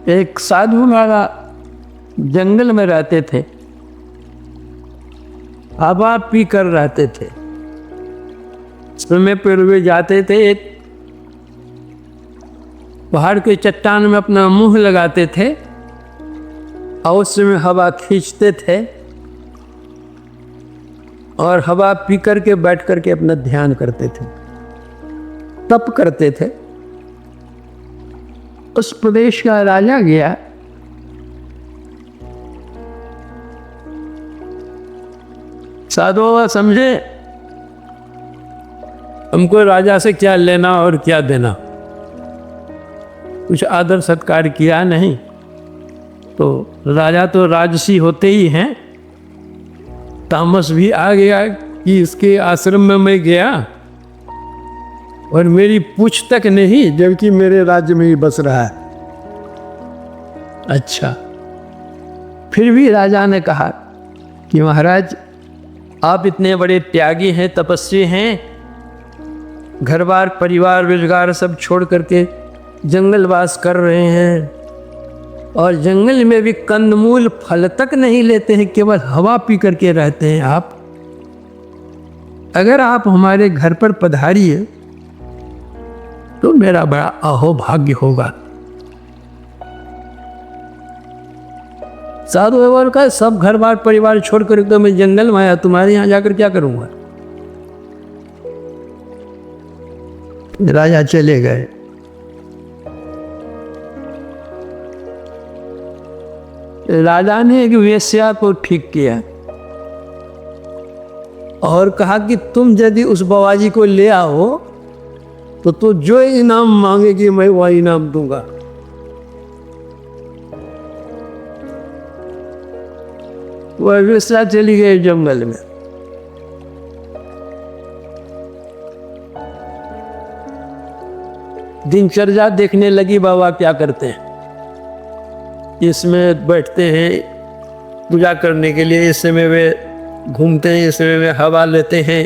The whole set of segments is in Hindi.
एक साधु महाराज जंगल में रहते थे, हवा पी कर रहते थे। समय पर वे जाते थे, एक पहाड़ के चट्टान में अपना मुंह लगाते थे और उस समय हवा खींचते थे और हवा पी करके बैठ करके अपना ध्यान करते थे, तप करते थे। उस प्रदेश का राजा गया, साधु बाबा समझे हमको राजा से क्या लेना और क्या देना, कुछ आदर सत्कार किया नहीं। तो राजा तो राजसी होते ही हैं, तामस भी आ गया कि इसके आश्रम में मैं गया और मेरी पूछ तक नहीं, जबकि मेरे राज्य में ही बस रहा है। अच्छा, फिर भी राजा ने कहा कि महाराज आप इतने बड़े त्यागी हैं, तपस्वी हैं, घर बार परिवार रोजगार सब छोड़ करके जंगलवास कर रहे हैं और जंगल में भी कंदमूल फल तक नहीं लेते हैं, केवल हवा पी करके रहते हैं आप। अगर आप हमारे घर पर पधारिए तो मेरा बड़ा अहोभाग्य होगा। साधु बाबा का सब घर बार परिवार छोड़कर एकदम मैं जंगल में आया, तुम्हारे यहां जाकर क्या करूंगा। राजा चले गए। राजा ने एक वेश्या को ठीक किया और कहा कि तुम यदि उस बाबाजी को ले आओ तो जो इनाम मांगेगी मैं वह इनाम दूंगा। वह वेश्या चली गई जंगल में। दिनचर्या देखने लगी बाबा क्या करते हैं, इसमें बैठते हैं पूजा करने के लिए, इस समय वे घूमते हैं, इस समय वे हवा लेते हैं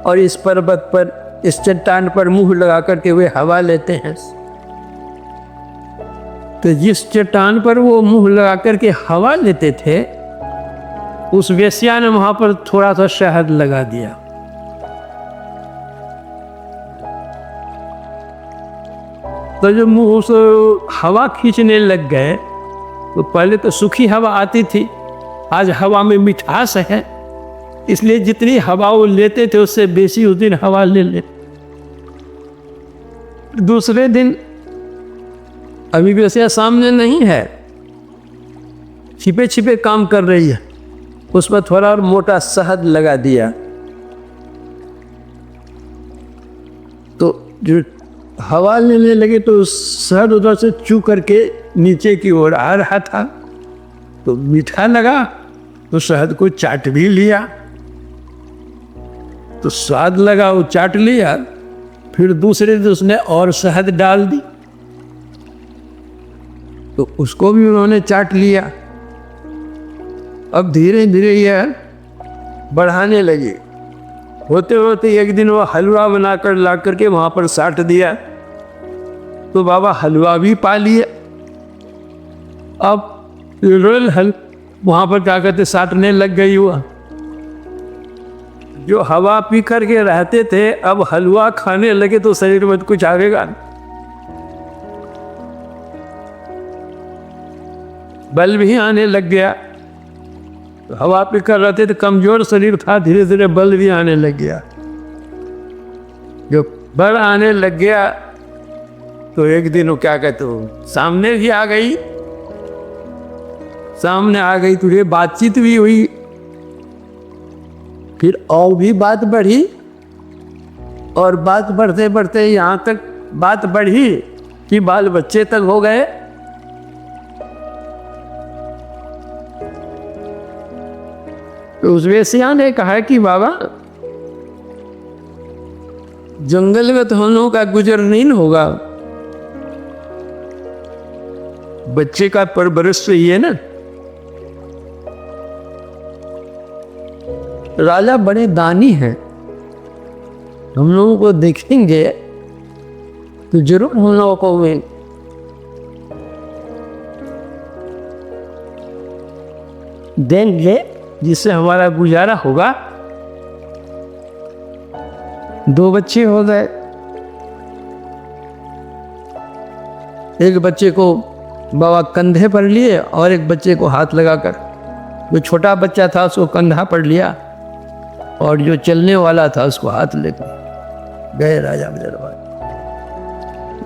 और इस पर्वत पर, इस चट्टान पर मुंह लगा करके वे हवा लेते हैं। तो जिस चट्टान पर वो मुंह लगा करके हवा लेते थे, उस वेश्या ने वहां पर थोड़ा सा शहद लगा दिया। तो जब मुंह से हवा खींचने लग गए तो पहले तो सूखी हवा आती थी, आज हवा में मिठास है, इसलिए जितनी हवा वो लेते थे उससे बेसी उस दिन हवा ले ले। दूसरे दिन अभी वैसे सामने नहीं है, छिपे छिपे काम कर रही है, उसमें थोड़ा और मोटा शहद लगा दिया। तो जो हवा लेने लगे तो शहद उधर से चू करके नीचे की ओर आ रहा था, तो मीठा लगा तो शहद को चाट भी लिया, तो स्वाद लगा वो चाट लिया। फिर दूसरे दिन उसने और शहद डाल दी तो उसको भी उन्होंने चाट लिया। अब धीरे धीरे यह बढ़ाने लगे। होते होते एक दिन वो हलवा बनाकर ला करके वहां पर साट दिया तो बाबा हलवा भी पा लिए। अब रोल वहां पर क्या कहते साटने लग गई हुआ। जो हवा पी करके रहते थे अब हलवा खाने लगे तो शरीर में कुछ आएगा, बल भी आने लग गया। तो हवा पी कर रहते थे, कमजोर शरीर था, धीरे धीरे बल भी आने लग गया। जो बल आने लग गया तो एक दिन वो क्या कहते हो सामने भी आ गई, सामने आ गई तो ये बातचीत भी हुई। फिर और भी बात बढ़ी और बात बढ़ते बढ़ते यहाँ तक बात बढ़ी कि बाल बच्चे तक हो गए। तो उस वेश्या ने कहा कि बाबा जंगल में तो हम लोगों का गुजर नहीं होगा, बच्चे का परवरिश चाहिए ना। राजा बड़े दानी हैं, हम लोगों को देखेंगे तो जरूर हम लोगों को में देंगे जिससे हमारा गुजारा होगा। 2 बच्चे हो गए, एक बच्चे को बाबा कंधे पर लिए और एक बच्चे को हाथ लगाकर, जो छोटा बच्चा था उसको कंधा पर लिया और जो चलने वाला था उसको हाथ लेकर गए राजा के दरबार।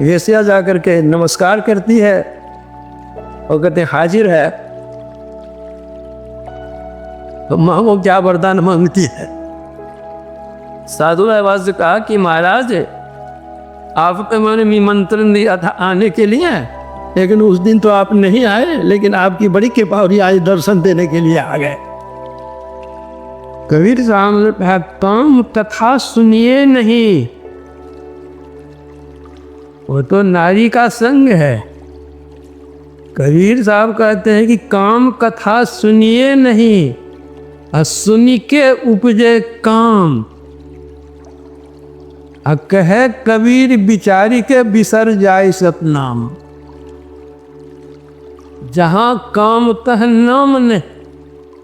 वेश्या जाकर के नमस्कार करती है और कहते हैं हाजिर है, तो मांगो क्या वरदान मांगती है। साधु ने आवाज से कहा कि महाराज आपको मैंने निमंत्रण दिया था आने के लिए, लेकिन उस दिन तो आप नहीं आए, लेकिन आपकी बड़ी कृपा हुई, आज दर्शन देने के लिए आ गए। कबीर साहब ने कहा काम कथा सुनिए नहीं, वो तो नारी का संग है। कबीर साहब कहते हैं कि काम कथा सुनिए नहीं, सुनी के उपजे काम। कहे कबीर बिचारी के बिसर जाए सतनाम। जहां काम तह नाम नहीं,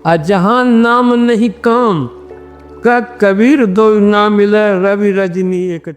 और जहां नाम नहीं काम, का कबीर दो ना मिले रवि रजनी एक।